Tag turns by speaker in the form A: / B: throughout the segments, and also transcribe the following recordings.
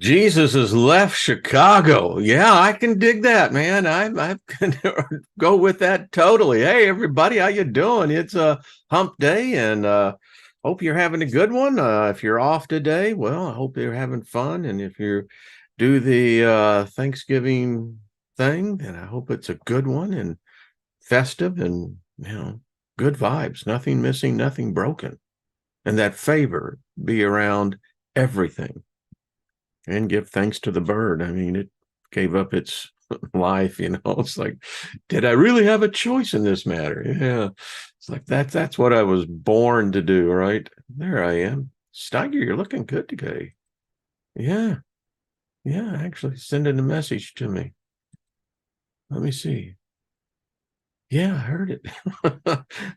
A: Jesus has left Chicago. Yeah, I can dig that, man. I can go with that totally. Hey, everybody, how you doing? It's a hump day, and hope you're having a good one. If you're off today, well, I hope you're having fun. And if you do the Thanksgiving thing, then I hope it's a good one and festive, and good vibes. Nothing missing, nothing broken, and that favor be around everything. And give thanks to the bird. I mean, it gave up its life, It's like, did I really have a choice in this matter? Yeah. It's like that's what I was born to do, right? There I am. Steiger, you're looking good today. Yeah. Yeah, actually sending a message to me. Let me see. Yeah, I heard it.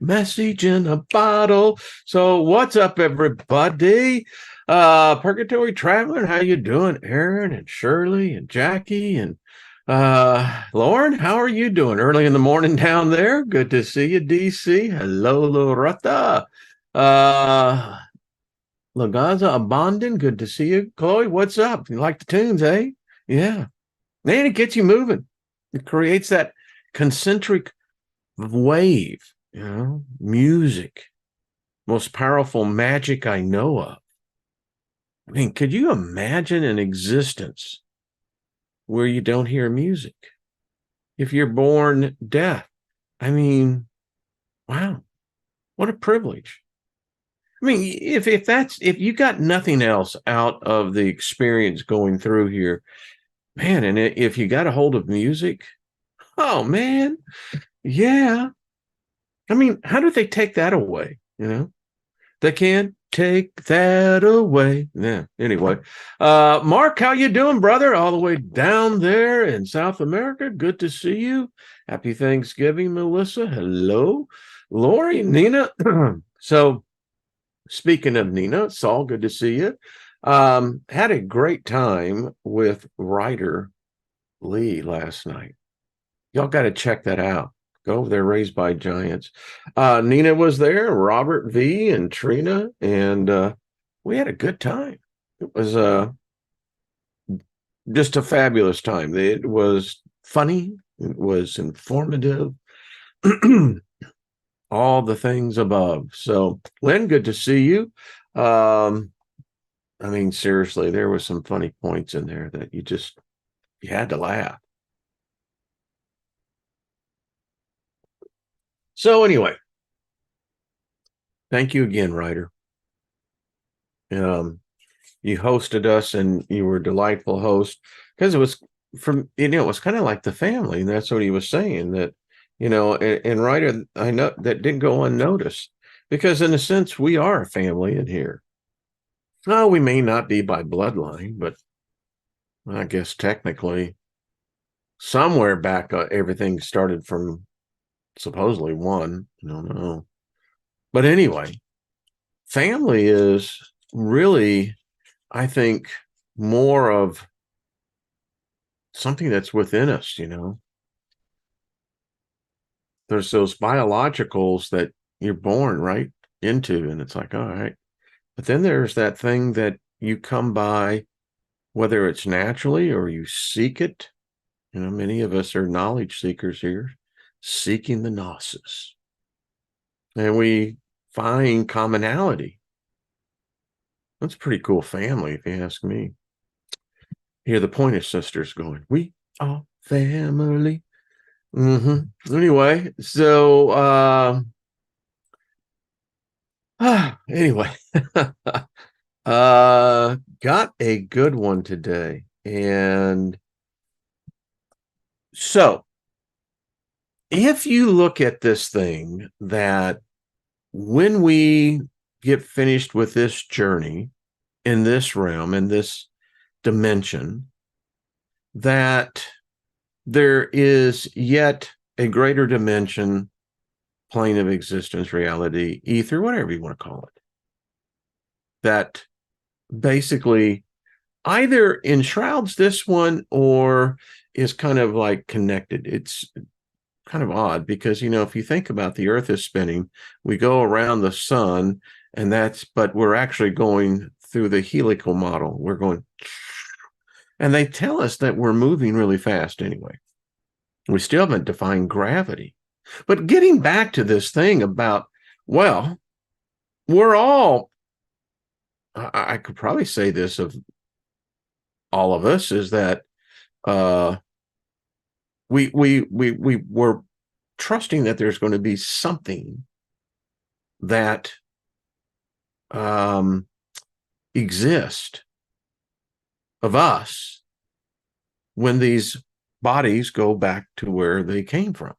A: Message in a bottle. So what's up, everybody? Purgatory Traveler, how you doing? Aaron and Shirley and Jackie and Lauren, how are you doing? Early in the morning down there. Good to see you, DC. Hello, Loretta. Uh Lagaza Abandon, good to see you. Chloe, what's up? You like the tunes, eh? Yeah. Man, it gets you moving. It creates that concentric wave, music, most powerful magic I know of. I mean, could you imagine an existence where you don't hear music? If you're born deaf, I mean, wow, what a privilege. I mean, if you got nothing else out of the experience going through here, man, and if you got a hold of music, oh man, yeah. I mean, how do they take that away? They can't take that away. Yeah. Anyway, Mark, how you doing, brother? All the way down there in South America. Good to see you. Happy Thanksgiving, Melissa. Hello, Lori, Nina. So, speaking of Nina, Saul, good to see you. Had a great time with Ryder Lee last night. Y'all got to check that out. Go over there, Raised by Giants. Nina was there, Robert V and Trina, and we had a good time. It was just a fabulous time. It was funny. It was informative. All the things above. So, Lynn, good to see you. I mean, seriously, there was some funny points in there that you had to laugh. So anyway, thank you again, Ryder. You hosted us, and you were a delightful host because it was it was kind of like the family, and that's what he was saying. That and Ryder, I know that didn't go unnoticed because in a sense we are a family in here. No, we may not be by bloodline, but I guess technically somewhere back everything started from supposedly one. I don't know. But anyway, family is really, I think, more of something that's within us, There's those biologicals that you're born right into, and it's like, all right. But then there's that thing that you come by, whether it's naturally or you seek it. Many of us are knowledge seekers here, seeking the gnosis. And we find commonality. That's a pretty cool family, if you ask me. Hear the Pointer Sisters going, we are family. Anyway, so anyway, got a good one today. And so if you look at this thing, that when we get finished with this journey in this realm, in this dimension, that there is yet a greater dimension, plane of existence, reality, ether, whatever you want to call it, that basically either enshrouds this one or is kind of like connected. It's kind of odd because, if you think about the earth is spinning, we go around the sun, but we're actually going through the helical model. We're going And they tell us that we're moving really fast anyway. We still haven't defined gravity. But getting back to this thing about, well, we're all, I could probably say this of all of us, is that we were trusting that there's going to be something that exist of us when these bodies go back to where they came from.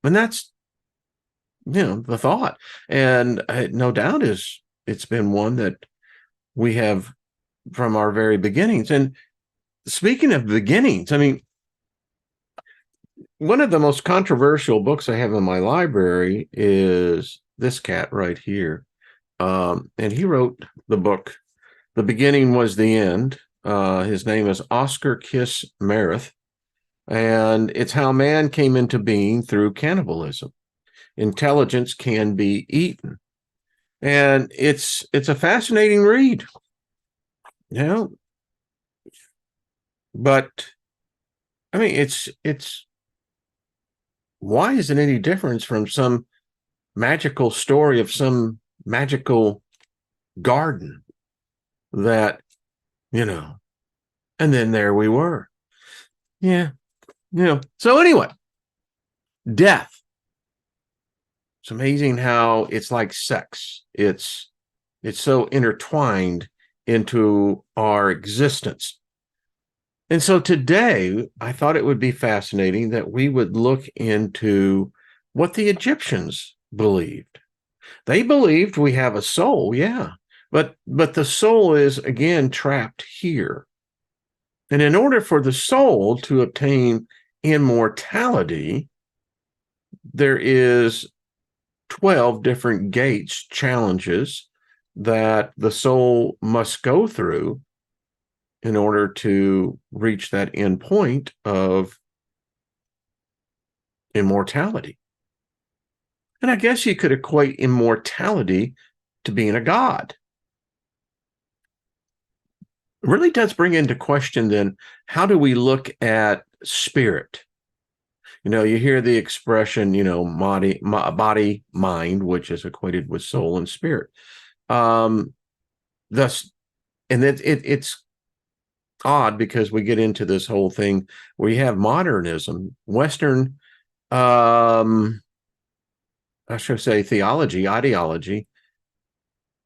A: And that's, the thought. And no doubt it's been one that we have from our very beginnings. And speaking of beginnings, I mean, one of the most controversial books I have in my library is this cat right here. And he wrote the book, The Beginning Was the End. His name is Oscar Kiss Merith. And it's how man came into being through cannibalism. Intelligence can be eaten. And it's a fascinating read. But I mean, it's why is it any difference from some magical story of some magical garden that, and then there we were. Yeah. So anyway, death. It's amazing how it's like sex. It's so intertwined into our existence. And so today, I thought it would be fascinating that we would look into what the Egyptians believed. They believed we have a soul, yeah, but the soul is, again, trapped here. And in order for the soul to obtain immortality, there is 12 different gates, challenges that the soul must go through in order to reach that end point of immortality. And I guess you could equate immortality to being a god. It really does bring into question then, how do we look at spirit? You hear the expression, body, mind, which is equated with soul and spirit. Thus, and it's odd because we get into this whole thing where you have modernism, Western, I should say theology, ideology,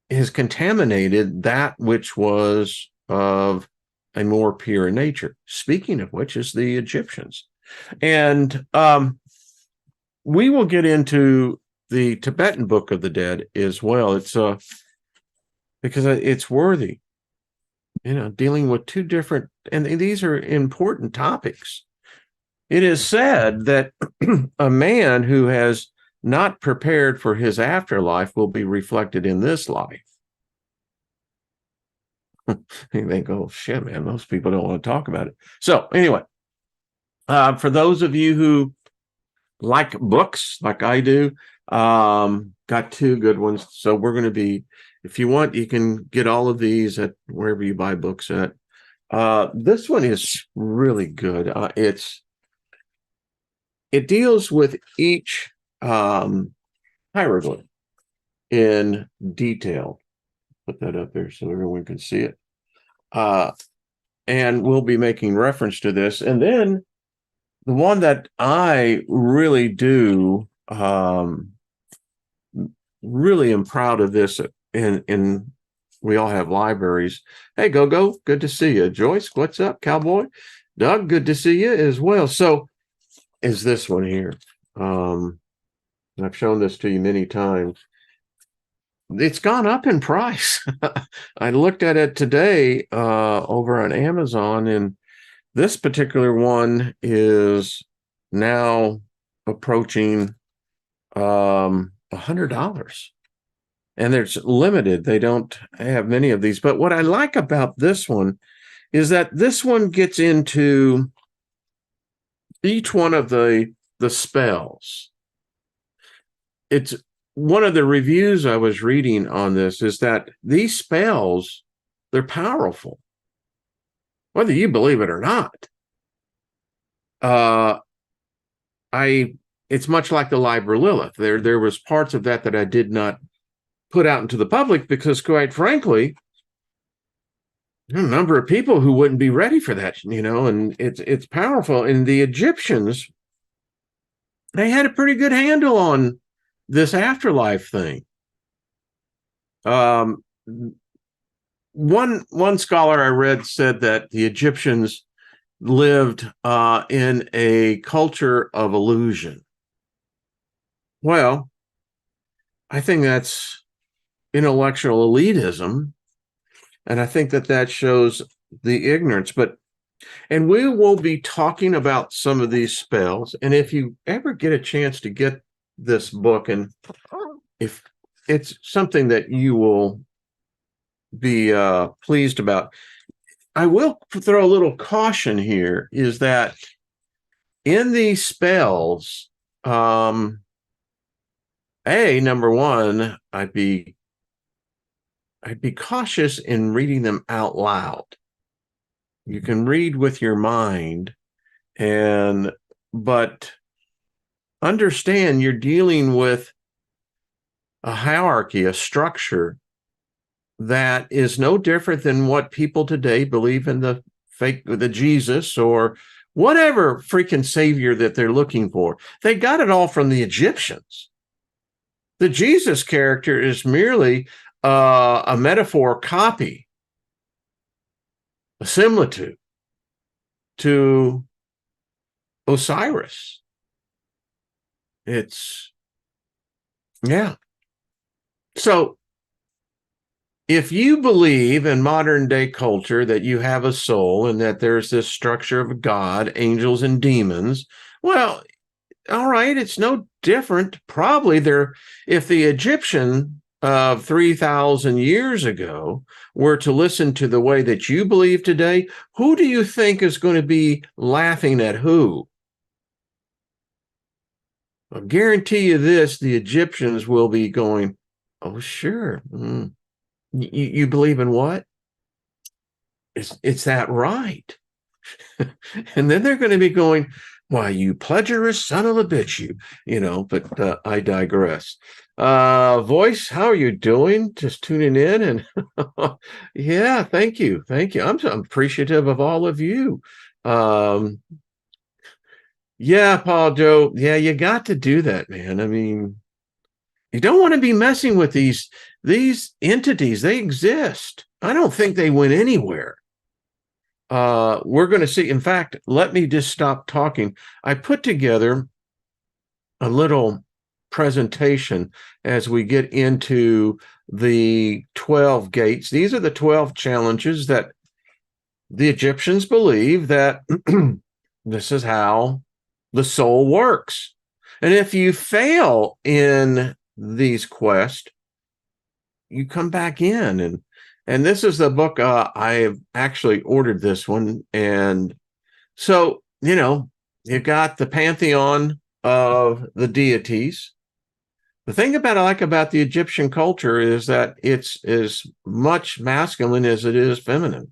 A: has contaminated that which was of a more pure nature. Speaking of which is the Egyptians. And we will get into the Tibetan Book of the Dead as well. It's because it's worthy, dealing with two different, and these are important topics. It is said that a man who has not prepared for his afterlife will be reflected in this life. They go, shit, man, most people don't want to talk about it. So anyway, for those of you who like books like I do, got two good ones. So we're going to be, if you want, you can get all of these at wherever you buy books at. This one is really good. It deals with each hieroglyph in detail. Put that up there so everyone can see it. And we'll be making reference to this. And then the one that I really do, really am proud of this, and we all have libraries. Hey, Go, good to see you. Joyce, what's up, Cowboy? Doug, good to see you as well. So is this one here. I've shown this to you many times. It's gone up in price. I looked at it today over on Amazon, and this particular one is now approaching $100. And it's limited. They don't have many of these. But what I like about this one is that this one gets into each one of the spells. It's one of the reviews I was reading on this is that these spells, they're powerful. whether you believe it or not. Uh, I it's much like the Liber Lilith. There was parts of that I did not put out into the public because, quite frankly, a number of people who wouldn't be ready for that, and it's powerful. And the Egyptians, they had a pretty good handle on this afterlife thing. Um, one scholar I read said that the Egyptians lived in a culture of illusion. Well, I think that's intellectual elitism, and I think that shows the ignorance. And we will be talking about some of these spells. And if you ever get a chance to get this book, and if it's something that you will be pleased about, I will throw a little caution here, is that in these spells, number one, I'd be cautious in reading them out loud. You can read with your mind, but understand you're dealing with a hierarchy, a structure that is no different than what people today believe in, the Jesus or whatever freaking savior that they're looking for. They got it all from the Egyptians. The Jesus character is merely a metaphor copy, a similitude to Osiris. Yeah. So if you believe in modern day culture that you have a soul and that there's this structure of God, angels and demons, well, all right, it's no different. Probably if the Egyptian of 3,000 years ago were to listen to the way that you believe today, who do you think is going to be laughing at who? I'll guarantee you this, the Egyptians will be going, oh, sure. You believe in what? It's that right? And then they're going to be going, why, you plagiarist son of a bitch, but I digress. Voice, how are you doing? Just tuning in, and yeah, thank you. I'm appreciative of all of you. Yeah, Paul Joe, yeah, you got to do that, man. I mean, you don't want to be messing with these entities. They exist. I don't think they went anywhere. We're going to see. In fact, let me just stop talking. I put together a little presentation as we get into the 12 gates. These are the 12 challenges that the Egyptians believe that this is how the soul works. And if you fail in these quests, you come back in. And this is the book. I have actually ordered this one. And so, you've got the pantheon of the deities. The thing I like about the Egyptian culture is that it's as much masculine as it is feminine.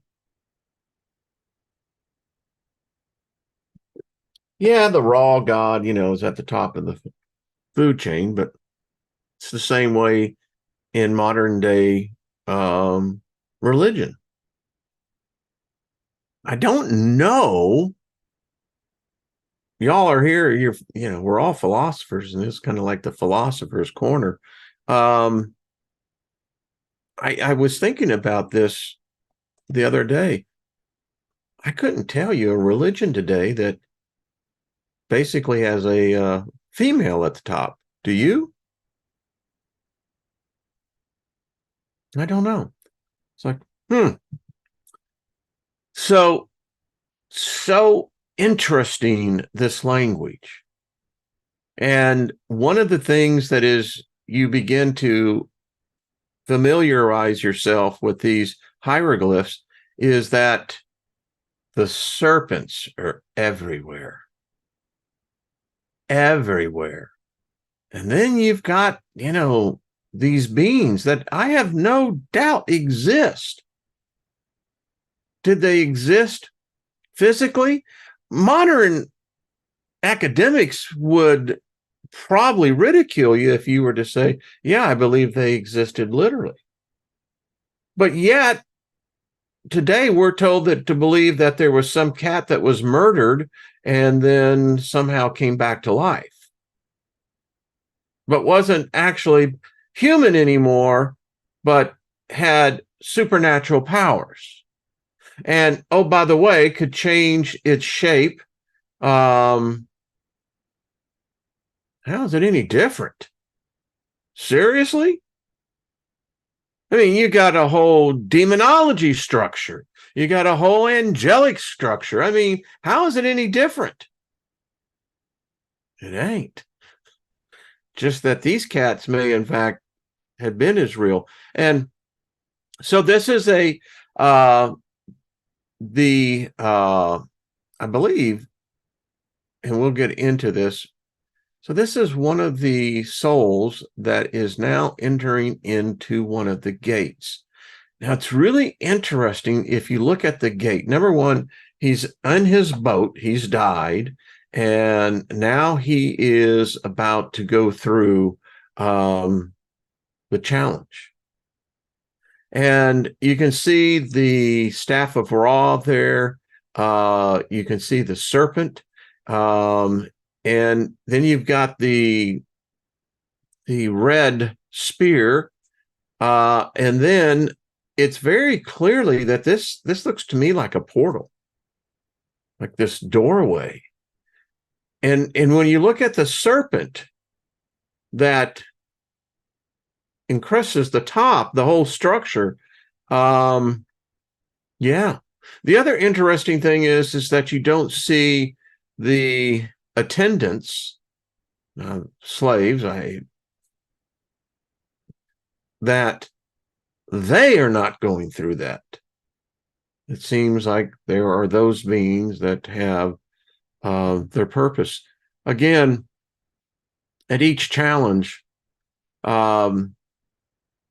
A: Yeah, the raw god, is at the top of the food chain, but it's the same way in modern day religion. I don't know. Y'all are here. We're all philosophers, and it's kind of like the philosopher's corner. I was thinking about this the other day. I couldn't tell you a religion today that basically has a female at the top. Do you? I don't know. It's like, So interesting, this language. And one of the things that is, you begin to familiarize yourself with these hieroglyphs is that the serpents are everywhere. Everywhere. And then you've got, these beings that I have no doubt exist. did they exist physically? Modern academics would probably ridicule you if you were to say, yeah, I believe they existed literally. But yet, today we're told that to believe that there was some cat that was murdered and then somehow came back to life, but wasn't actually human anymore, but had supernatural powers. And oh, by the way, could change its shape. How is it any different? Seriously? I mean, you got a whole demonology structure. You got a whole angelic structure. I mean, how is it any different? It ain't. Just that these cats may, in fact, have been as real. And so this is I believe, and we'll get into this. So this is one of the souls that is now entering into one of the gates. Now, it's really interesting if you look at the gate. Number one, he's on his boat. He's died. And now he is about to go through the challenge. And you can see the staff of Ra there. You can see the serpent. And then you've got the red spear. And then it's very clearly that this looks to me like a portal, like this doorway. And when you look at the serpent that encrusts the top, the whole structure, yeah. The other interesting thing is that you don't see the attendants, slaves, that they are not going through that. It seems like there are those beings that have their purpose. Again, at each challenge,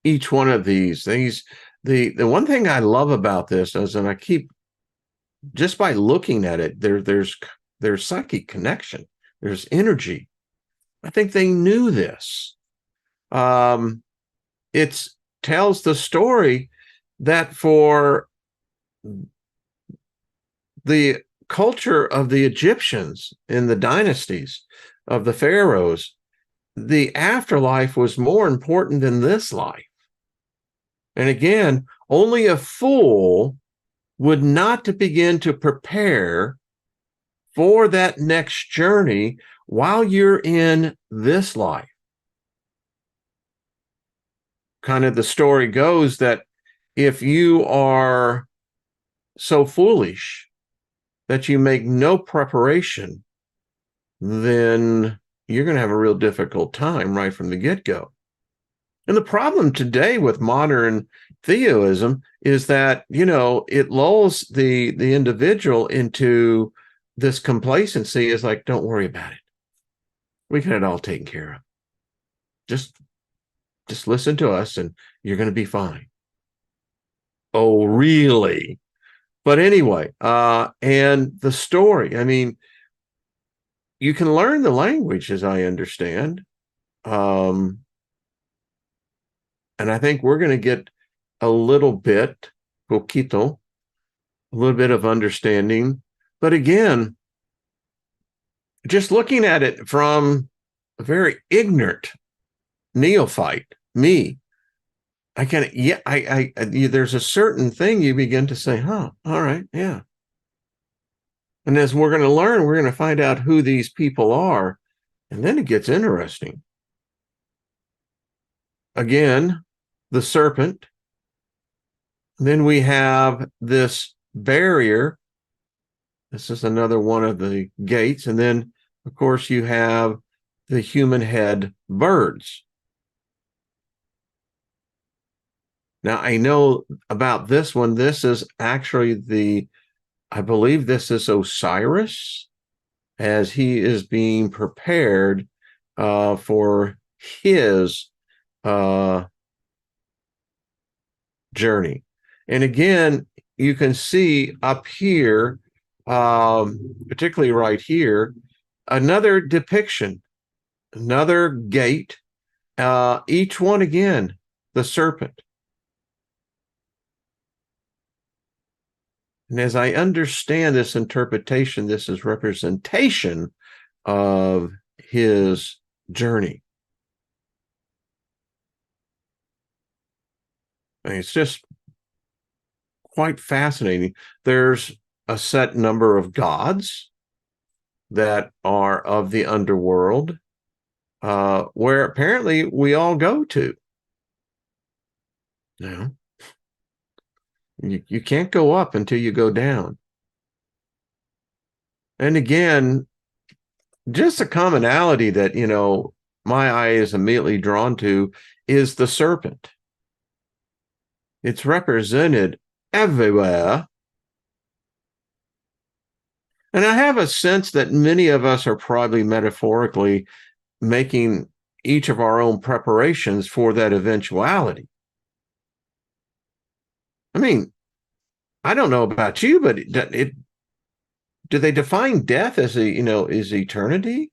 A: each one of these, the one thing I love about this is, and I keep, just by looking at it, there's psychic connection, there's energy. I think they knew this. It tells the story that for the culture of the Egyptians in the dynasties of the pharaohs, the afterlife was more important than this life. And again, only a fool would not to begin to prepare for that next journey while you're in this life. Kind of the story goes that if you are so foolish that you make no preparation, then you're going to have a real difficult time right from the get-go. And the problem today with modern theism is that, it lulls the individual into this complacency. Is like, don't worry about it. We can have it all taken care of. Just listen to us and you're going to be fine. Oh, really? But anyway, and the story, I mean, you can learn the language, as I understand. And I think we're going to get a little bit, poquito, a little bit of understanding. But again, just looking at it from a very ignorant neophyte, me, I can, yeah, there's a certain thing you begin to say, all right, yeah. And as we're going to learn, we're going to find out who these people are. And then it gets interesting. Again, the serpent. Then we have this barrier. This is another one of the gates. And then, of course, you have the human head birds. Now, I know about this one. This is actually I believe this is Osiris, as he is being prepared for his journey. And again, you can see up here, particularly right here, another depiction, another gate, each one again, the serpent. And as I understand this interpretation, this is representation of his journey. I mean, it's just quite fascinating. There's a set number of gods that are of the underworld, where apparently we all go to. Yeah. You can't go up until you go down. And again, just a commonality that, my eye is immediately drawn to is the serpent. It's represented everywhere. And I have a sense that many of us are probably metaphorically making each of our own preparations for that eventuality. I mean, I don't know about you, but do they define death as is eternity?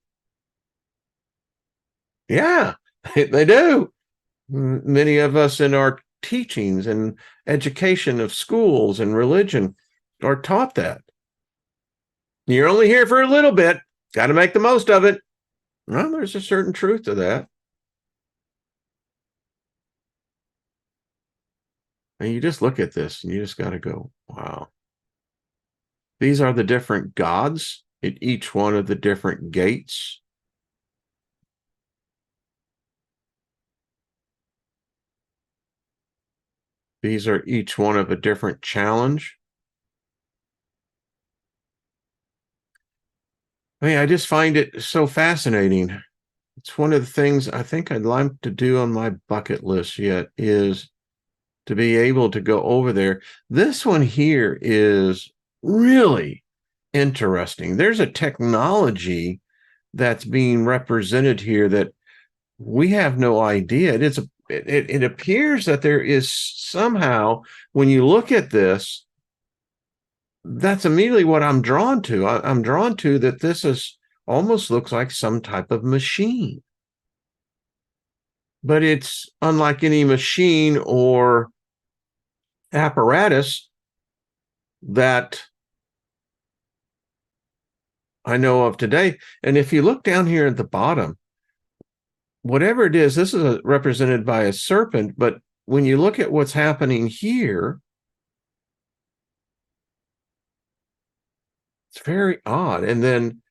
A: Yeah, they do. Many of us in our teachings and education of schools and religion are taught that. You're only here for a little bit. Got to make the most of it. Well, there's a certain truth to that. And you just look at this and you just got to go, wow. These are the different gods at each one of the different gates. These are each one of a different challenge. I mean, I just find it so fascinating. It's one of the things I think I'd like to do on my bucket list yet is to be able to go over there. This one here is really interesting. There's a technology that's being represented here that we have no idea. It appears that there is somehow, when you look at this, that's immediately what I'm drawn to. I'm drawn to that this is almost looks like some type of machine. But it's unlike any machine or apparatus that I know of today. And if you look down here at the bottom, whatever it is, this is represented by a serpent. But when you look at what's happening here, it's very odd. And then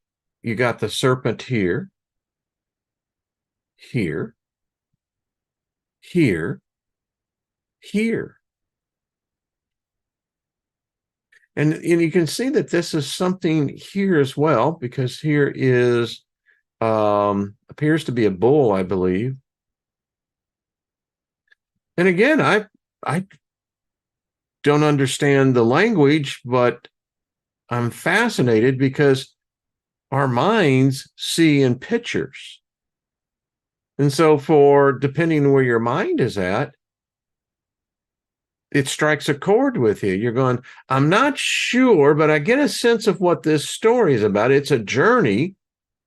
A: you got the serpent here, here, here, here. And you can see that this is something here as well, because here is appears to be a bull, I believe. And again, I don't understand the language, but I'm fascinated because our minds see in pictures. And so depending where your mind is at, it strikes a chord with you. You're going, I'm not sure, but I get a sense of what this story is about. It's a journey.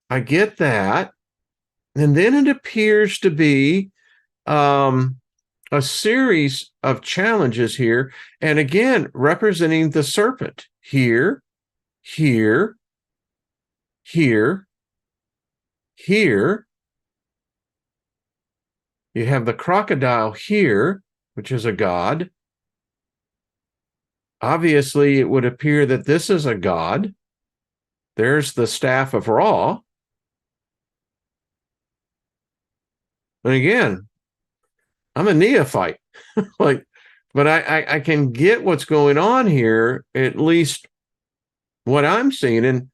A: I get that. And then it appears to be a series of challenges here. And again, representing the serpent here, here, here, here. You have the crocodile here, which is a god. Obviously, it would appear that this is a god. There's the staff of Ra. And again, I'm a neophyte. But I can get what's going on here, at least what I'm seeing. And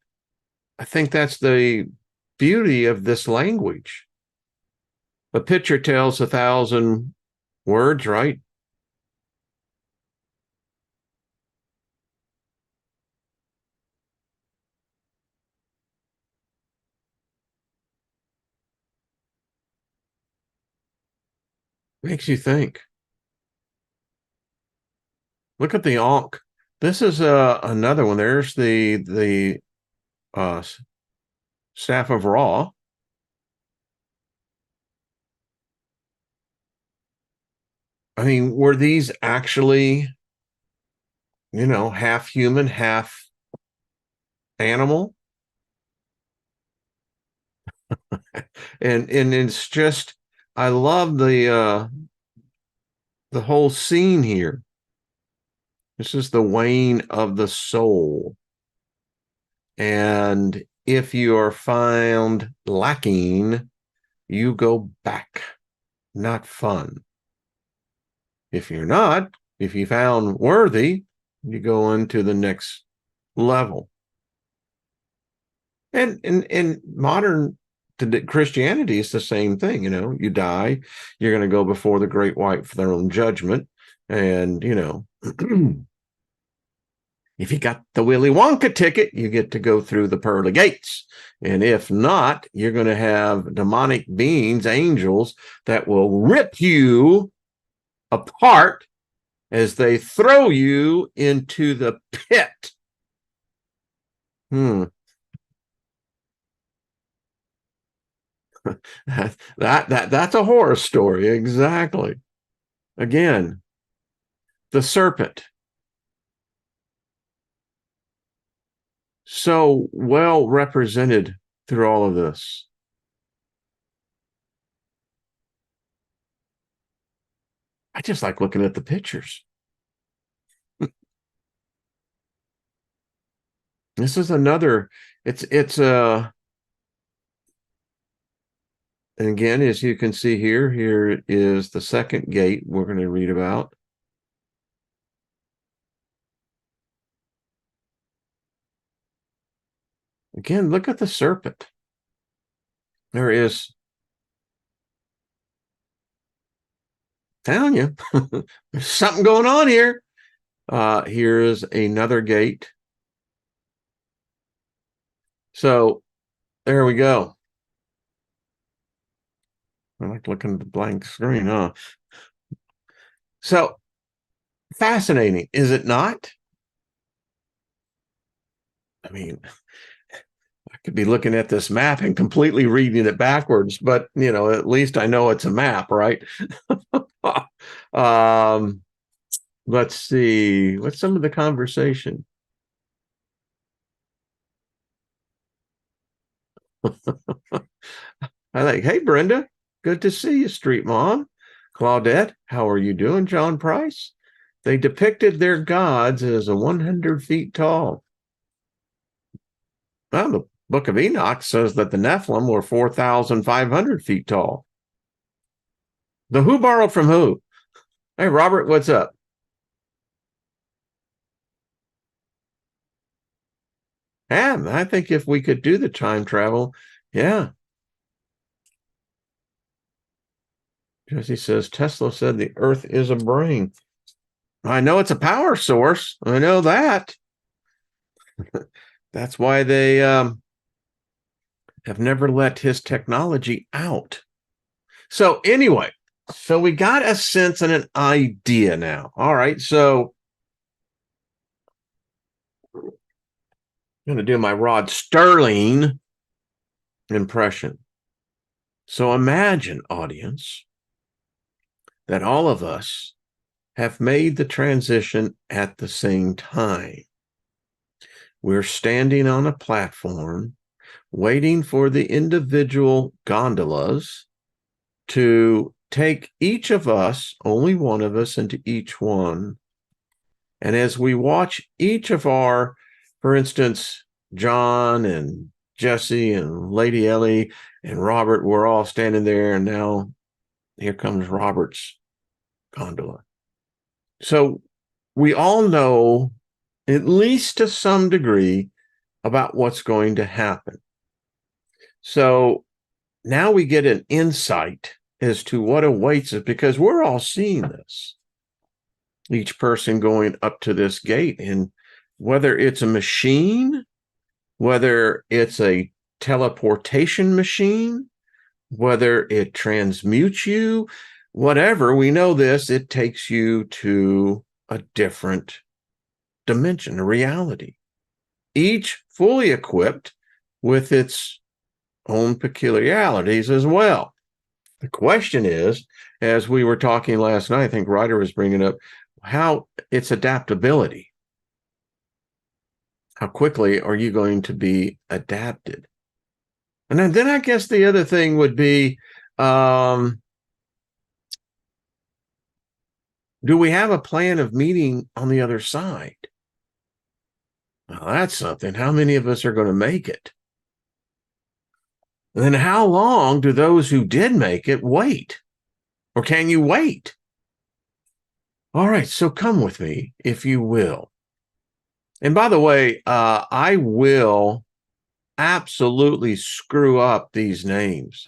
A: I think that's the beauty of this language. A picture tells 1,000 words, right? Makes you think. Look at the Ankh. This is another one. There's the uh, staff of Ra. I mean, were these actually, half human, half animal? And it's just, I love the whole scene here. This is the wane of the soul. And if you are found lacking, you go back. Not fun. If you're not, if you found worthy, you go into the next level. And in modern Christianity, it's the same thing. You die, you're going to go before the great white throne judgment. And, if you got the Willy Wonka ticket, you get to go through the pearly gates. And if not, you're going to have demonic beings, angels, that will rip you apart as they throw you into the pit. That's a horror story. Exactly. Again, the serpent. So well represented through all of this. I just like looking at the pictures. This is another, it's and again, as you can see here is the second gate we're going to read about. Again, look at the serpent. There is, telling you, there's something going on here. Here's another gate. So there we go. I like looking at the blank screen, huh? So fascinating, is it not? I mean, I could be looking at this map and completely reading it backwards, but at least I know it's a map, right? Let's see. What's some of the conversation? I like, hey, Brenda, good to see you, Street Mom. Claudette, how are you doing, John Price? They depicted their gods as 100 feet tall. Well, the Book of Enoch says that the Nephilim were 4,500 feet tall. The who borrowed from who? Hey, Robert, what's up? Yeah, I think if we could do the time travel, yeah. Jesse says, Tesla said the Earth is a brain. I know it's a power source. I know that. That's why they have never let his technology out. So anyway, so we got a sense and an idea now. All right, so I'm going to do my Rod Sterling impression. So imagine, audience, that all of us have made the transition at the same time. We're standing on a platform waiting for the individual gondolas to take each of us, only one of us, into each one. And as we watch each of our, for instance, John and Jesse and Lady Ellie and Robert, we're all standing there, and now here comes Robert's gondola. So we all know, at least to some degree, about what's going to happen. So now we get an insight as to what awaits us, because we're all seeing this. Each person going up to this gate, and whether it's a machine, whether it's a teleportation machine, whether it transmutes you, whatever, we know this, it takes you to a different dimension, a reality, each fully equipped with its own peculiarities as well. The question is, as we were talking last night, I think Ryder was bringing up, how its adaptability. How quickly are you going to be adapted? And then I guess the other thing would be, do we have a plan of meeting on the other side? Well, that's something. How many of us are going to make it? And then how long do those who did make it wait? Or can you wait? All right, so come with me, if you will. And by the way, I will absolutely screw up these names.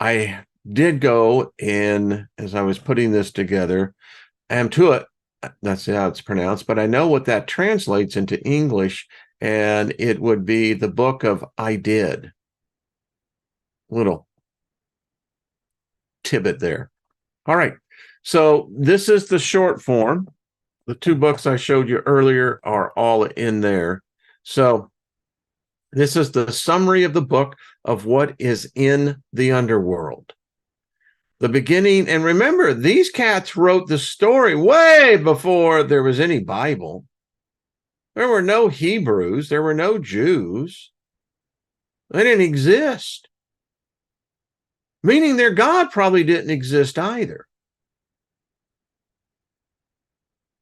A: I did go in, as I was putting this together, Amtuat, that's how it's pronounced, but I know what that translates into English, and it would be the book of I did. Little tidbit there. All right, so this is the short form. The two books I showed you earlier are all in there. So this is the summary of the book of what is in the underworld. The beginning, and remember, these cats wrote the story way before there was any Bible. There were no Hebrews. There were no Jews. They didn't exist. Meaning their God probably didn't exist either.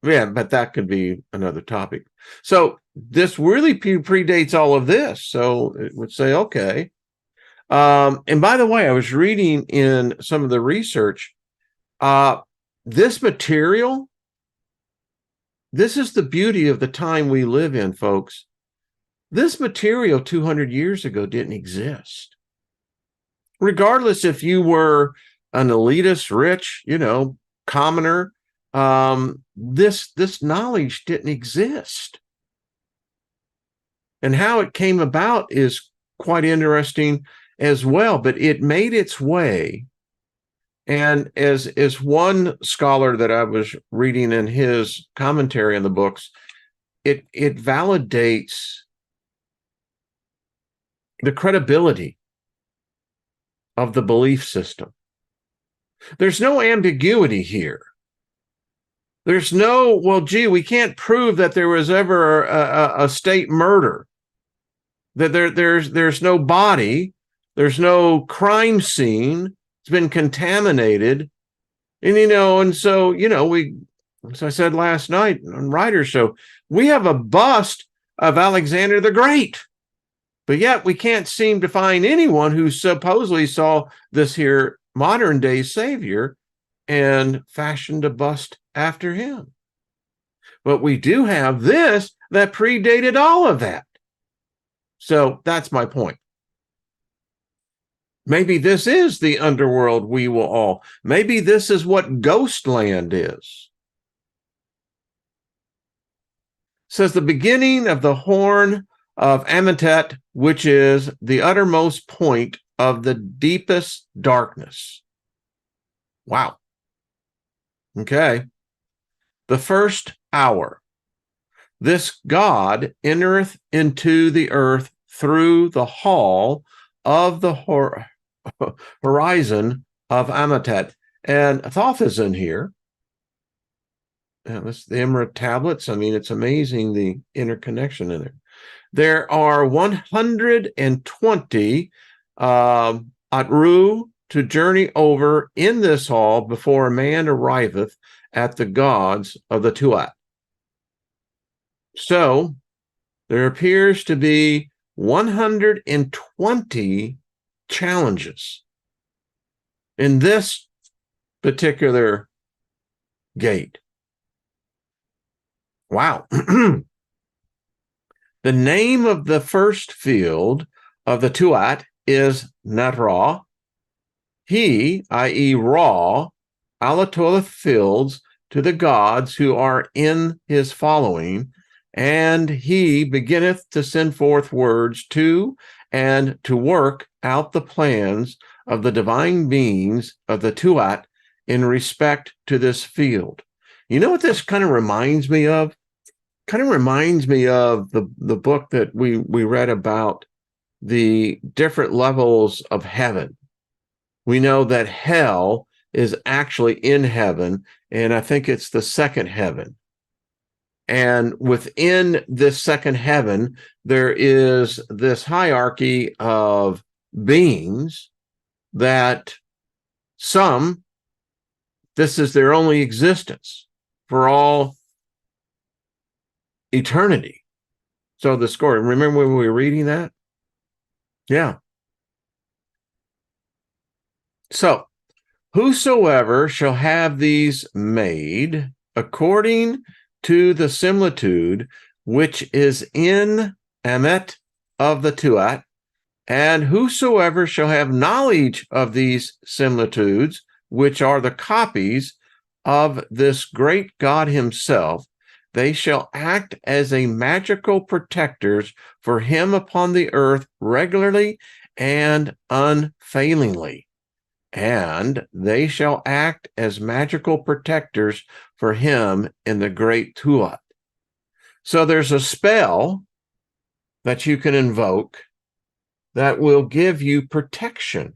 A: Yeah, but that could be another topic. So this really predates all of this. So it would say, okay. And by the way, I was reading in some of the research, this material, this is the beauty of the time we live in, folks. This material 200 years ago didn't exist. Regardless if you were an elitist, rich, commoner, this knowledge didn't exist. And how it came about is quite interesting as well, but it made its way. And as one scholar that I was reading in his commentary on the books, it validates the credibility of the belief system. There's no ambiguity here. There's no, well, gee, we can't prove that there was ever a state murder, that there's no body, there's no crime scene, it's been contaminated. And so, as I said last night on Ryder's show, we have a bust of Alexander the Great, but yet we can't seem to find anyone who supposedly saw this here modern day savior and fashioned a bust after him. But we do have this that predated all of that. So that's my point. Maybe this is the underworld we will all. Maybe this is what Ghostland is. It says the beginning of the horn of Amentet, which is the uttermost point of the deepest darkness. Wow. Okay. The first hour. This God entereth into the earth through the hall of the horizon of Amentet. And Thoth is in here. That's the Emerald tablets. I mean, it's amazing the interconnection in there. There are 120 Atru to journey over in this hall before a man arriveth at the gods of the Tuat. So there appears to be 120 challenges in this particular gate. Wow. The name of the first field of the Tuat is Natra. He, i.e. Ra, alloteth fields to the gods who are in his following, and he beginneth to send forth words to and to work out the plans of the divine beings of the Tuat in respect to this field. You know what this kind of reminds me of? kind of reminds me of the book that we read about the different levels of heaven. We know that hell is actually in heaven, and I think it's the second heaven. And within this second heaven, there is this hierarchy of beings that some, this is their only existence for all eternity. So the score, remember when we were reading that? Yeah. So whosoever shall have these made according to the similitude which is in Amet of the Tuat, and whosoever shall have knowledge of these similitudes, which are the copies of this great God himself, they shall act as a magical protectors for him upon the earth regularly and unfailingly. And they shall act as magical protectors for him in the great Tuat. So there's a spell that you can invoke that will give you protection.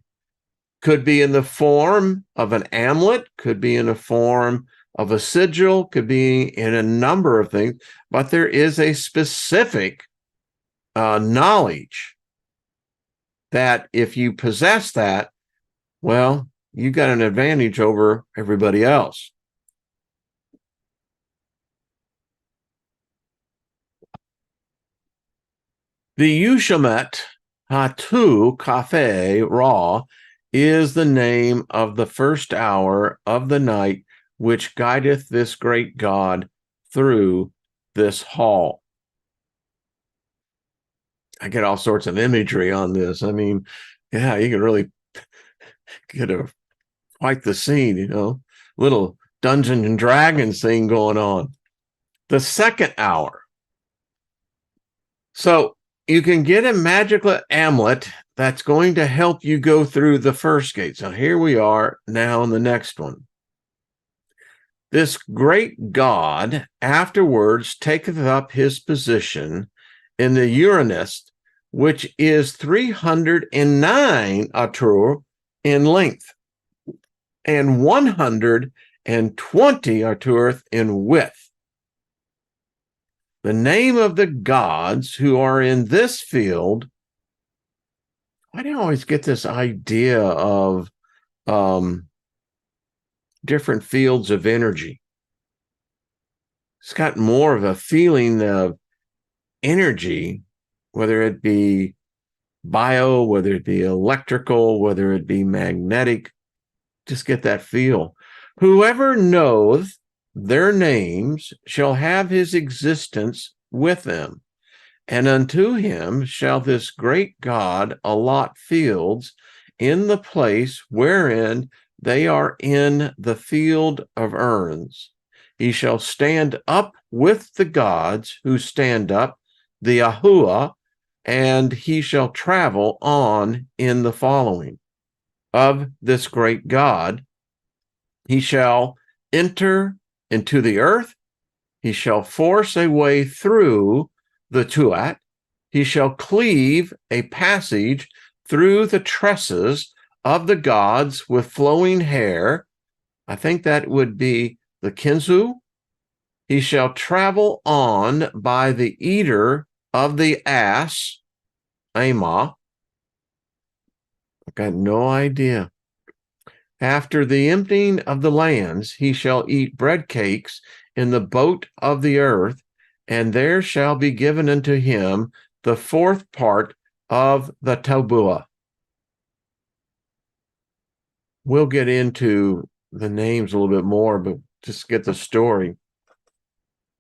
A: Could be in the form of an amulet, could be in the form of a sigil, could be in a number of things, but there is a specific knowledge that if you possess that, well, you got an advantage over everybody else. The Yushamet Hatu Cafe Ra is the name of the first hour of the night which guideth this great God through this hall. I get all sorts of imagery on this. I mean, yeah, you can really get quite the scene, you know, little Dungeons and Dragons thing going on. The second hour. So you can get a magical amulet that's going to help you go through the first gate. So here we are now in the next one. This great God afterwards taketh up his position in the Uranus, which is 309 atur in length and 120 atur in width. The name of the gods who are in this field, I don't always get this idea of different fields of energy. It's got more of a feeling of energy, whether it be bio, whether it be electrical, whether it be magnetic, just get that feel. Whoever knoweth their names shall have his existence with them, and unto him shall this great God allot fields in the place wherein they are in the field of urns. He shall stand up with the gods who stand up, the Ahua, and he shall travel on in the following. Of this great God, he shall enter into the earth, he shall force a way through the Tuat, he shall cleave a passage through the tresses of the gods with flowing hair. I think that would be the Kinzu. He shall travel on by the eater of the ass, Ama. I've got no idea. After the emptying of the lands, he shall eat bread cakes in the boat of the earth, and there shall be given unto him the fourth part of the Tabua. We'll get into the names a little bit more, but just get the story.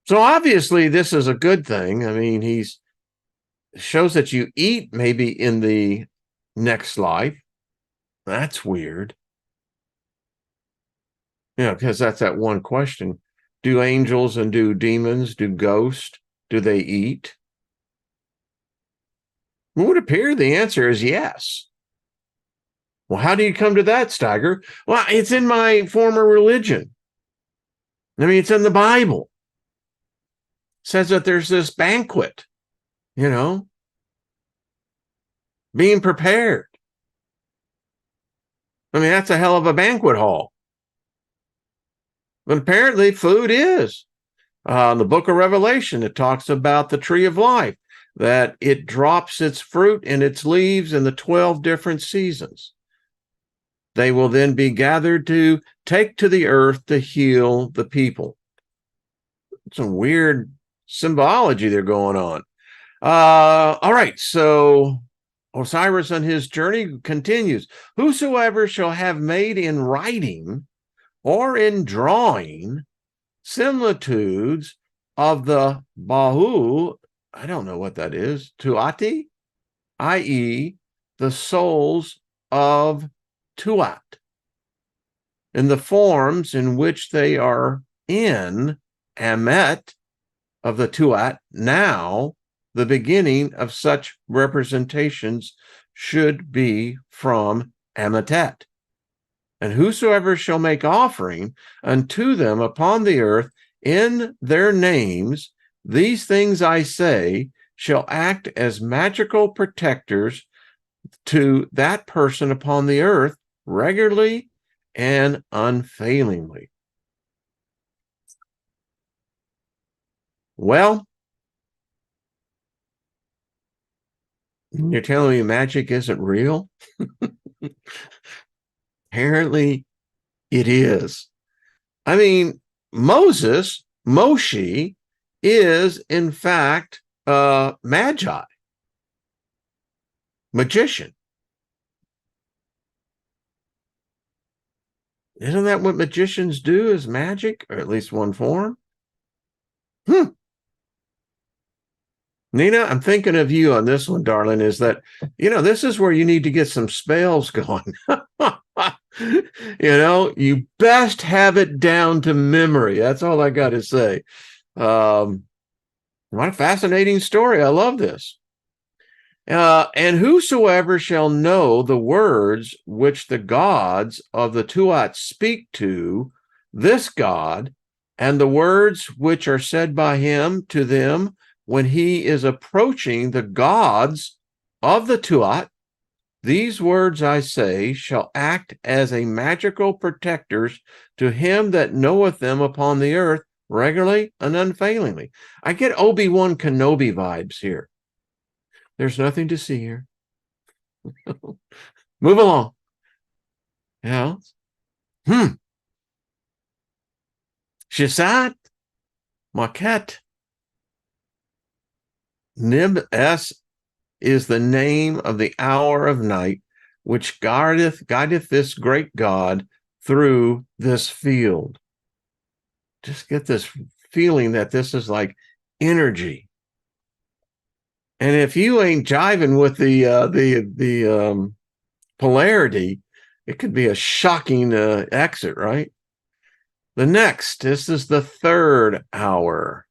A: So obviously this is a good thing. I mean, he's shows that you eat maybe in the next life. That's weird. Yeah, because that's that one question. Do angels and do demons, do ghosts, do they eat? It would appear the answer is yes. Well, how do you come to that, Steiger? Well, it's in my former religion. I mean, it's in the Bible. says that there's this banquet, being prepared. I mean, that's a hell of a banquet hall. But apparently food is. In the book of Revelation, it talks about the tree of life, that it drops its fruit and its leaves in the 12 different seasons. They will then be gathered to take to the earth to heal the people. Some weird symbology they're going on. All right, so Osiris on his journey continues. Whosoever shall have made in writing or in drawing similitudes of the Bahu, I don't know what that is, Tuati, i.e., the souls of Tuat, in the forms in which they are in Amet of the Tuat, now the beginning of such representations should be from Ametet. And whosoever shall make offering unto them upon the earth in their names, these things I say, shall act as magical protectors to that person upon the earth regularly and unfailingly. Well, you're telling me magic isn't real? Apparently it is. I mean, Moshe, is in fact a magi, magician. Isn't that what magicians do, is magic, or at least one form? Nina, I'm thinking of you on this one, darling, is that, this is where you need to get some spells going. You best have it down to memory. That's all I got to say. What a fascinating story. I love this. And whosoever shall know the words which the gods of the Tuat speak to this god, and the words which are said by him to them when he is approaching the gods of the Tuat, these words I say shall act as a magical protectors to him that knoweth them upon the earth regularly and unfailingly. I get Obi-Wan Kenobi vibes here. There's nothing to see here. Move along. Yeah. Shisat Maket Nib S is the name of the hour of night, which guideth this great God through this field. Just get this feeling that this is like energy. And if you ain't jiving with the polarity, it could be a shocking exit, right? This is the third hour.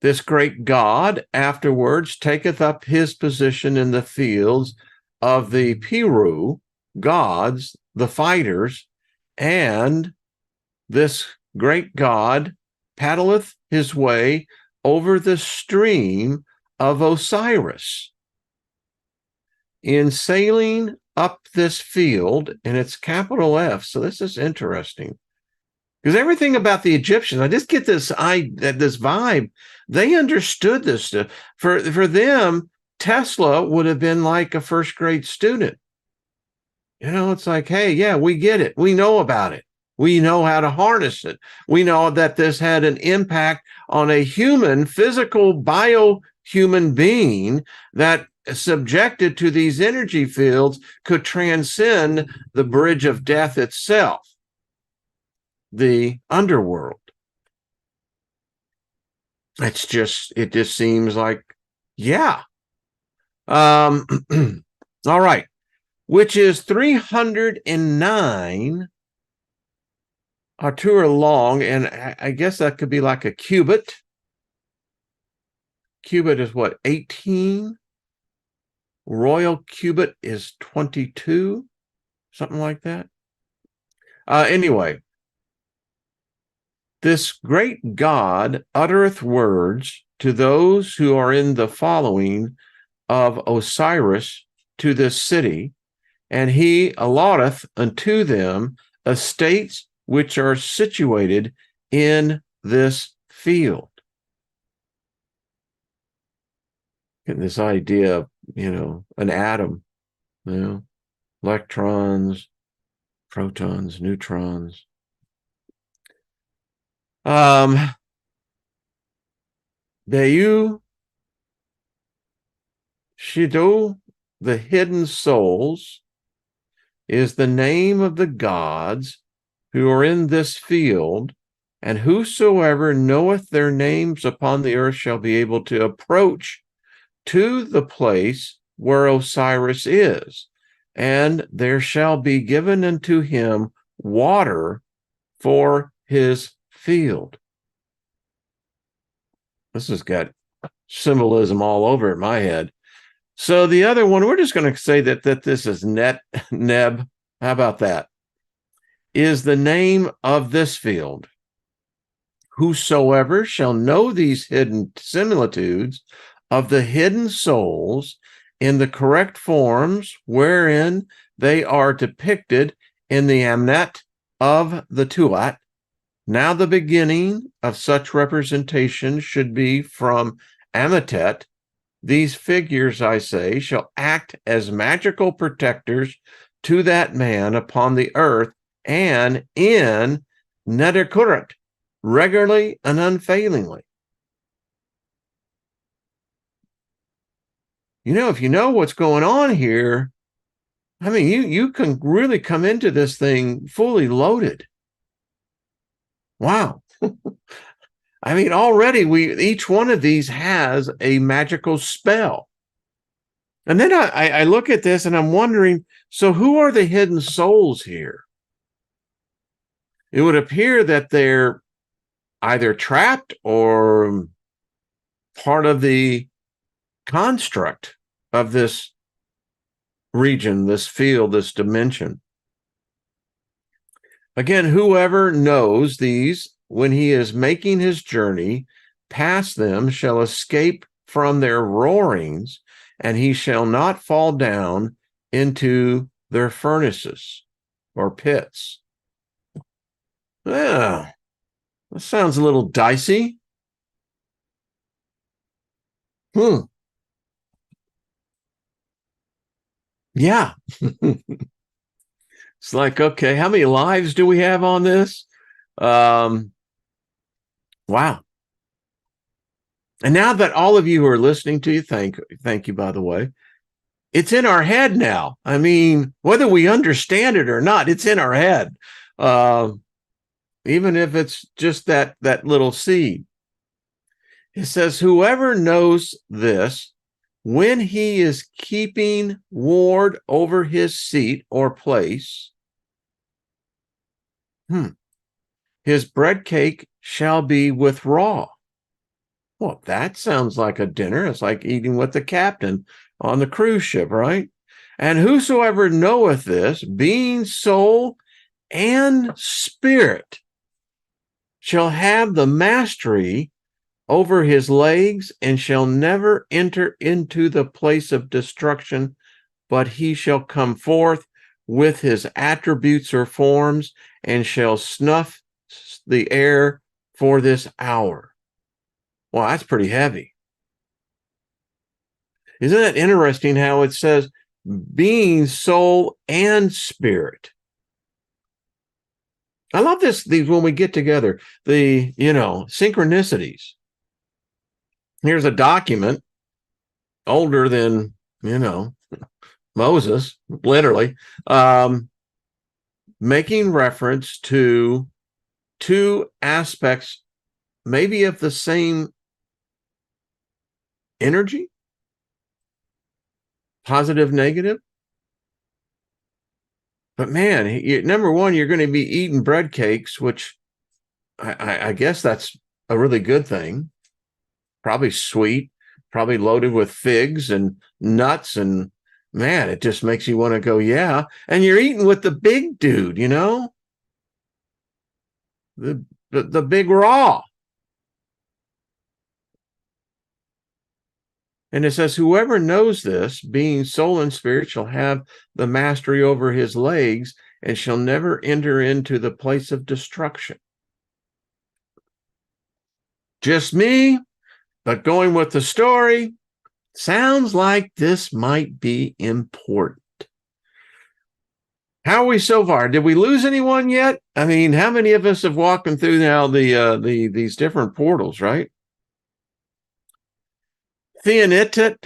A: This great God afterwards taketh up his position in the fields of the Piru gods, the fighters, and this great God paddleth his way over the stream of Osiris. In sailing up this field, and it's capital F, so this is interesting. Because everything about the Egyptians, I just get this vibe. They understood this stuff. For them, Tesla would have been like a first grade student. It's like, hey, yeah, we get it. We know about it. We know how to harness it. We know that this had an impact on a human, physical, bio-human being that subjected to these energy fields could transcend the bridge of death itself, the underworld. It just seems like, yeah. All right. Which is 309 Artura long, and I guess that could be like a cubit. Cubit is what, 18? Royal cubit is 22, something like that. Anyway, This great God uttereth words to those who are in the following of Osiris to this city, and he allotteth unto them estates which are situated in this field. Getting this idea of, an atom, electrons, protons, neutrons. Deu Shido, the hidden souls, is the name of the gods who are in this field, and whosoever knoweth their names upon the earth shall be able to approach to the place where Osiris is, and there shall be given unto him water for his field. This has got symbolism all over in my head. So the other one, we're just going to say that this is Neb. How about that? Is the name of this field. Whosoever shall know these hidden similitudes of the hidden souls in the correct forms wherein they are depicted in the Amnet of the Tuat. Now the beginning of such representation should be from Ametet. These figures, I say, shall act as magical protectors to that man upon the earth and in Nederkurat, regularly and unfailingly. If you know what's going on here, I mean, you can really come into this thing fully loaded. Wow. I mean, already each one of these has a magical spell. And then I look at this and I'm wondering, so who are the hidden souls here? It would appear that they're either trapped or part of the construct of this region, this field, this dimension. Again, whoever knows these when he is making his journey past them shall escape from their roarings, and he shall not fall down into their furnaces or pits. Yeah, that sounds a little dicey. Yeah. It's like, okay, how many lives do we have on this? Wow. And now that all of you who are listening to you, thank you, by the way, it's in our head now. I mean, whether we understand it or not, it's in our head. Even if it's just that little seed. It says, whoever knows this, when he is keeping ward over his seat or place, his bread cake shall be with raw. Well, that sounds like a dinner. It's like eating with the captain on the cruise ship, right? And whosoever knoweth this, being soul and spirit, shall have the mastery over his legs and shall never enter into the place of destruction, but he shall come forth with his attributes or forms and shall snuff the air for this hour. Well, that's pretty heavy. Isn't that interesting how it says being soul and spirit? I love these when we get together, the, synchronicities. Here's a document older than, Moses, literally, making reference to two aspects, maybe of the same energy, positive, negative. But man, number one, you're going to be eating bread cakes, which I guess that's a really good thing. Probably sweet, probably loaded with figs and nuts, and man, it just makes you want to go, yeah. And you're eating with the big dude, the the big raw. And it says, whoever knows this, being soul and spirit, shall have the mastery over his legs and shall never enter into the place of destruction. Just me, but going with the story, sounds like this might be important. How are we so far? Did we lose anyone yet? I mean, how many of us have walked through now these different portals, right? Theonetit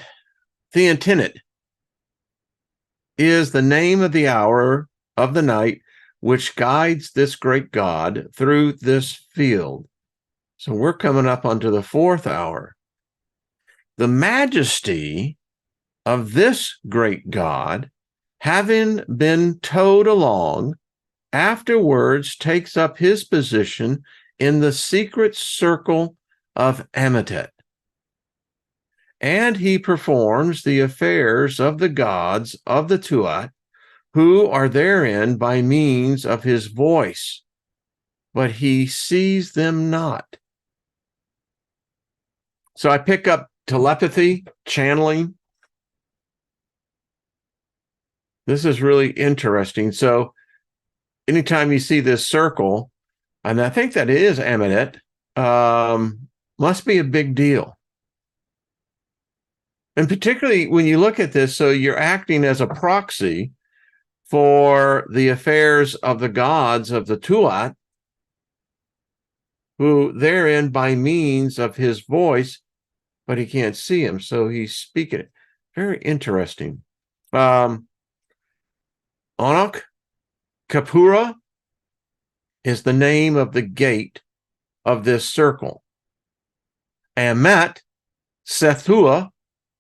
A: is the name of the hour of the night which guides this great God through this field. So we're coming up onto the 4th hour. The majesty of this great God, having been towed along, afterwards takes up his position in the secret circle of Amitet. And he performs the affairs of the gods of the Tuat, who are therein by means of his voice, but he sees them not. So I pick up telepathy, channeling. This is really interesting. So anytime you see this circle, and I think that is Amitet, must be a big deal. And particularly when you look at this, so you're acting as a proxy for the affairs of the gods of the Tuat, who therein by means of his voice, but he can't see him, so he's speaking it. Very interesting. Anak Kapura is the name of the gate of this circle. Amat Sethua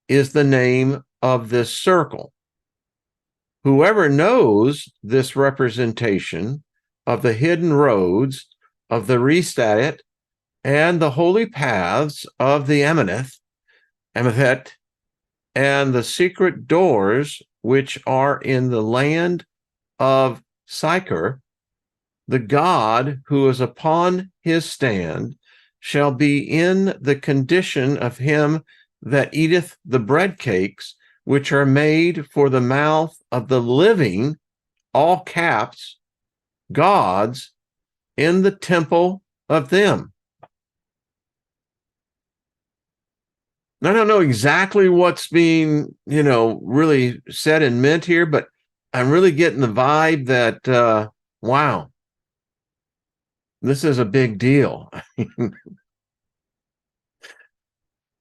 A: is the name of this circle. Whoever knows this representation of the hidden roads of the Restadet and the holy paths of the Ameneth, and the secret doors which are in the land of Sychar, the God who is upon his stand shall be in the condition of him that eateth the bread cakes, which are made for the mouth of the living, all caps, gods, in the temple of them. I don't know exactly what's being, really said and meant here, but I'm really getting the vibe that, wow, this is a big deal.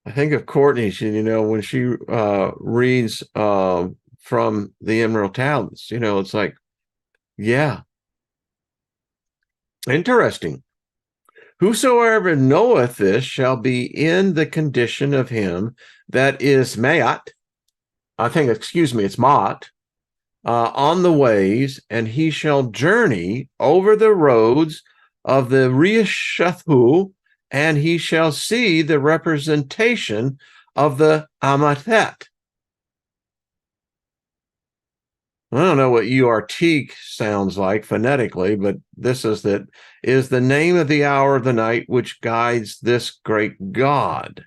A: I think of Courtney, when she reads from the Immortality, it's like, yeah, interesting. Whosoever knoweth this shall be in the condition of him that is Ma'at, it's Ma'at, on the ways, and he shall journey over the roads of the Riashathu, and he shall see the representation of the Amatet. I don't know what URT sounds like phonetically, but this is the name of the hour of the night which guides this great God.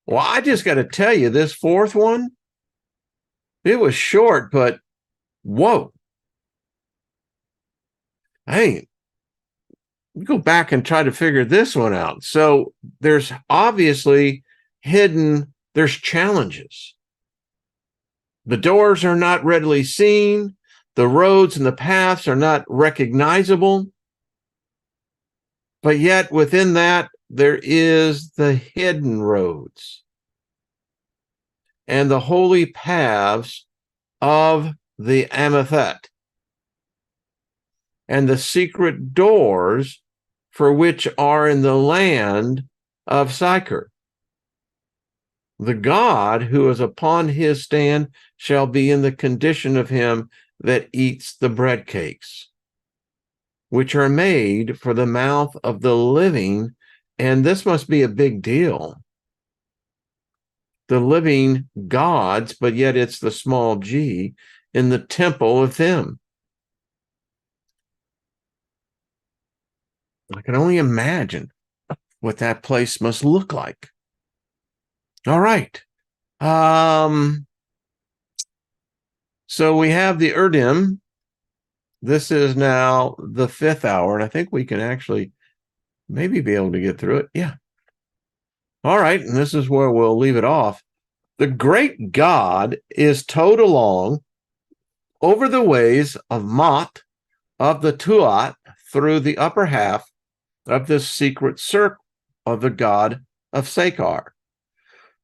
A: Well, I just got to tell you, this 4th one, it was short, but whoa. Hey, go back and try to figure this one out. So there's obviously there's challenges. The doors are not readily seen. The roads and the paths are not recognizable. But yet within that, there is the hidden roads and the holy paths of the Amethet and the secret doors for which are in the land of Sychar. The God who is upon his stand shall be in the condition of him that eats the bread cakes, which are made for the mouth of the living. And this must be a big deal. The living gods, but yet it's the small g, in the temple of them. I can only imagine what that place must look like. All right. So we have the Erdim. This is now the 5th hour, and I think we can actually maybe be able to get through it. Yeah. All right, and this is where we'll leave it off. The great God is towed along over the ways of Mot of the Tuat through the upper half of this secret circle of the god of Sekar,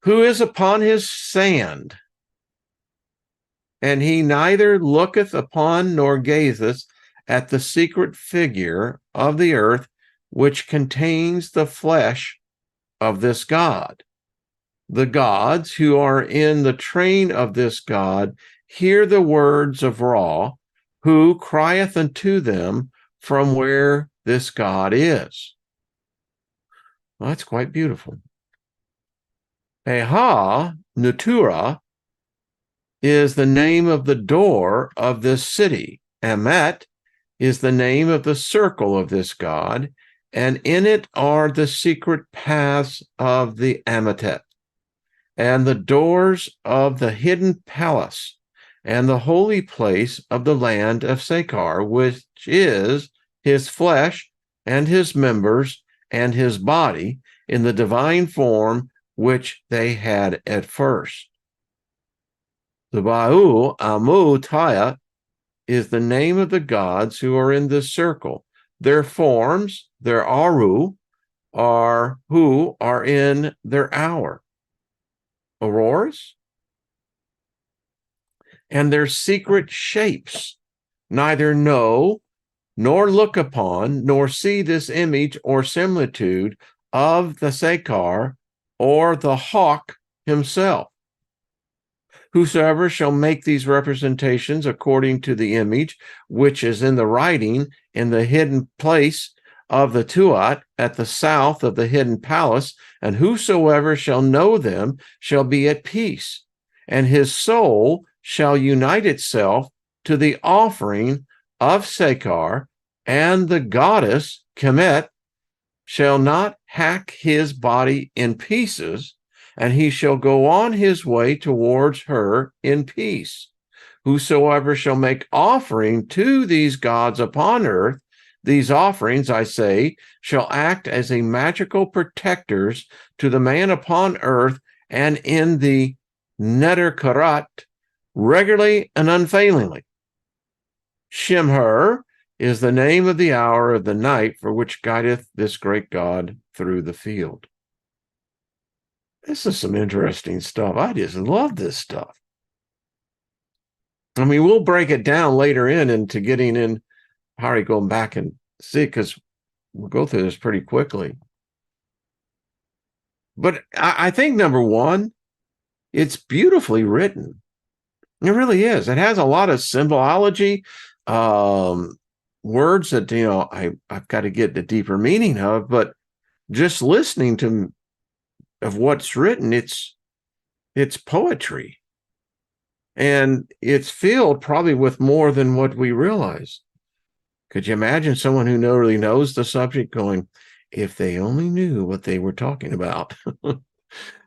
A: who is upon his sand, and he neither looketh upon nor gazeth at the secret figure of the earth, which contains the flesh of this god. The gods who are in the train of this god hear the words of Ra, who crieth unto them from where this god is. Well, that's quite beautiful. Aha, Nutura, is the name of the door of this city. Amet is the name of the circle of this god, and in it are the secret paths of the Ametet, and the doors of the hidden palace, and the holy place of the land of Sekar, which is his flesh and his members and his body in the divine form which they had at first. The Ba'u Amu Taya is the name of the gods who are in this circle. Their forms, their Aru, are who are in their hour. Auroras, and their secret shapes, neither know, nor look upon, nor see this image or similitude of the Sekar or the hawk himself. Whosoever shall make these representations according to the image which is in the writing in the hidden place of the Tuat at the south of the hidden palace, and whosoever shall know them shall be at peace, and his soul shall unite itself to the offering of Sekar, and the goddess Kemet shall not hack his body in pieces, and he shall go on his way towards her in peace. Whosoever shall make offering to these gods upon earth, these offerings, I say, shall act as a magical protectors to the man upon earth and in the Neder Karat, regularly and unfailingly. Shimher is the name of the hour of the night for which guideth this great God through the field. This is some interesting stuff. I just love this stuff. I mean, we'll break it down later into getting in, Harry, going back and see, because we'll go through this pretty quickly. But I think, number one, it's beautifully written. It really is. It has a lot of symbology, words that, I've got to get the deeper meaning of, but just listening to of what's written, it's poetry, and it's filled probably with more than what we realize. Could you imagine someone who really knows the subject going, if they only knew what they were talking about?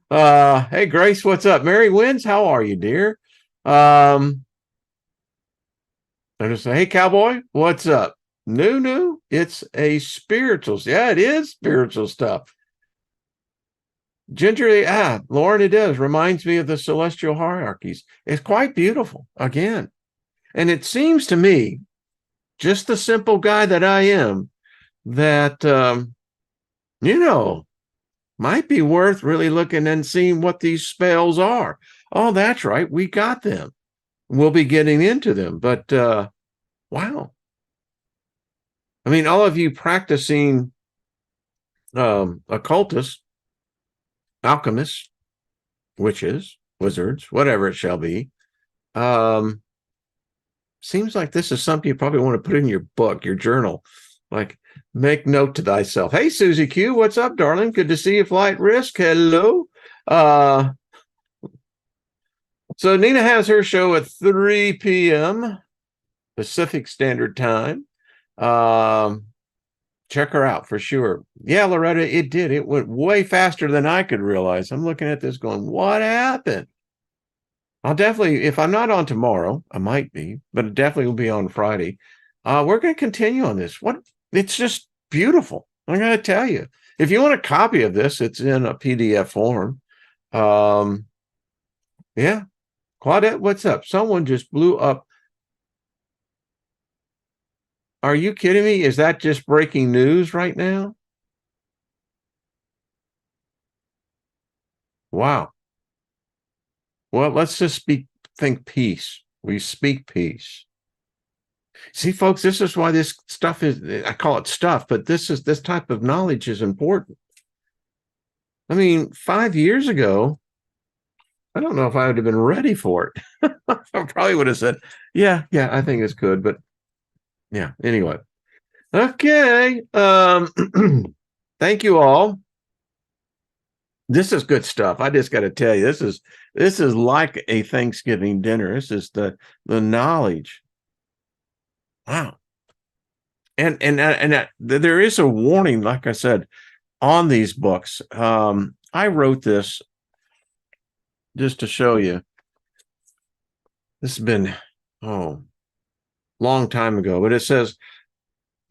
A: Hey, Grace, what's up? Mary Wins, how are you, dear? I just say, hey, Cowboy, what's up? New, it's a spiritual. Yeah, it is spiritual stuff. Gingerly, Lauren, it does. Reminds me of the celestial hierarchies. It's quite beautiful, again. And it seems to me, just the simple guy that I am, that, might be worth really looking and seeing what these spells are. Oh, that's right. We got them. We'll be getting into them. But, wow. I mean, all of you practicing occultists, alchemists, witches, wizards, whatever it shall be, seems like this is something you probably want to put in your book, your journal, like make note to thyself. Hey, Susie Q, what's up, darling? Good to see you. Flight Risk, hello. So Nina has her show at 3 p.m. Pacific Standard Time. check her out for sure. Yeah, Loretta, it did. It went way faster than I could realize. I'm looking at this going, what happened? I'll definitely, if I'm not on tomorrow, I might be, but it definitely will be on Friday. We're going to continue on this. What? It's just beautiful. I'm going to tell you. If you want a copy of this, it's in a PDF form. Yeah. Claudette, what's up? Someone just blew up. Are you kidding me? Is that just breaking news right now? Wow. Well, let's just think peace. We speak peace. See, folks, this is why this stuff is, I call it stuff, but this type of knowledge is important. I mean, 5 years ago, I don't know if I would have been ready for it. I probably would have said, yeah, I think it's good. But yeah, anyway. Okay. Thank you all. This is good stuff. I just got to tell you, this is like a Thanksgiving dinner. This is the knowledge. Wow. And there is a warning, like I said, on these books. I wrote this just to show you. This has been long time ago, but it says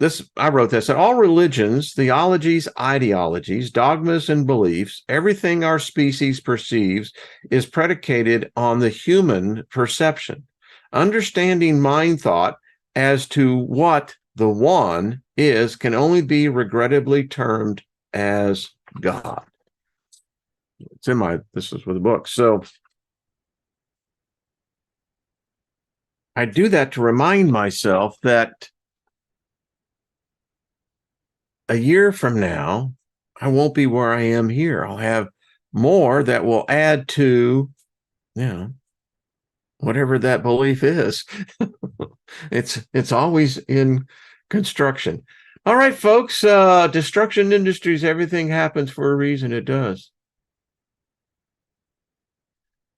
A: this. I wrote this: that all religions, theologies, ideologies, dogmas, and beliefs, everything our species perceives is predicated on the human perception. Understanding mind thought as to what the one is can only be regrettably termed as God. It's in this is with the book. So I do that to remind myself that a year from now, I won't be where I am here. I'll have more that will add to, whatever that belief is. It's always in construction. All right, folks, destruction industries, everything happens for a reason. It does.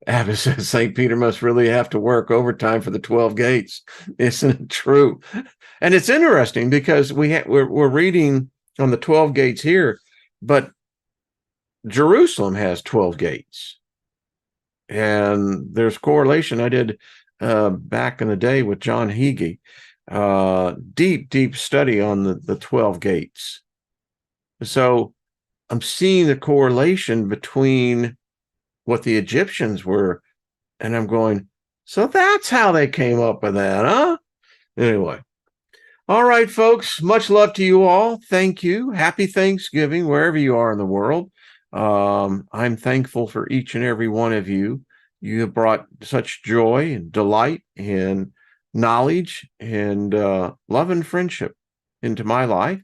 A: Abba says St. Peter must really have to work overtime for the 12 gates. Isn't it true? And it's interesting because we're reading on the 12 gates here, but Jerusalem has 12 gates. And there's correlation. I did back in the day with John Hagee, deep study on the 12 gates. So I'm seeing the correlation between what the Egyptians were, and I'm going, so that's how they came up with that, huh? Anyway. All right, folks, much love to you all. Thank you. Happy Thanksgiving, wherever you are in the world. I'm thankful for each and every one of you. You have brought such joy and delight and knowledge and love and friendship into my life.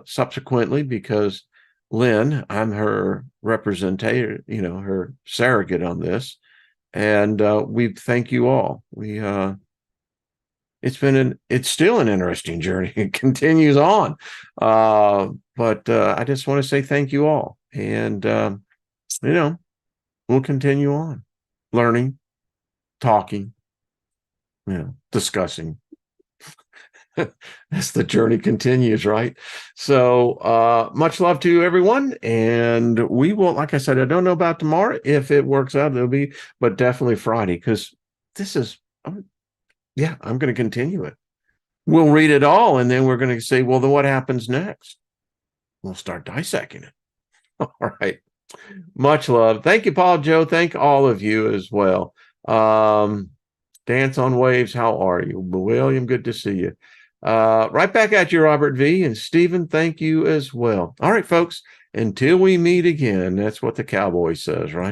A: Subsequently, because Lynn, I'm her representative, her surrogate on this. And we thank you all. It's still an interesting journey. It continues on. But I just want to say thank you all. And, we'll continue on learning, talking, discussing as the journey continues, right? So much love to everyone. And we will, like I said, I don't know about tomorrow. If it works out, it'll be, but definitely Friday, because this is, I'm going to continue it. We'll read it all, and then we're going to say, well, then what happens next? We'll start dissecting it. All right. Much love. Thank you, Paul, Joe. Thank all of you as well. Dance on Waves, how are you? William, good to see you. Right back at you, Robert V. And Stephen, thank you as well. All right, folks, until we meet again, that's what the cowboy says, right?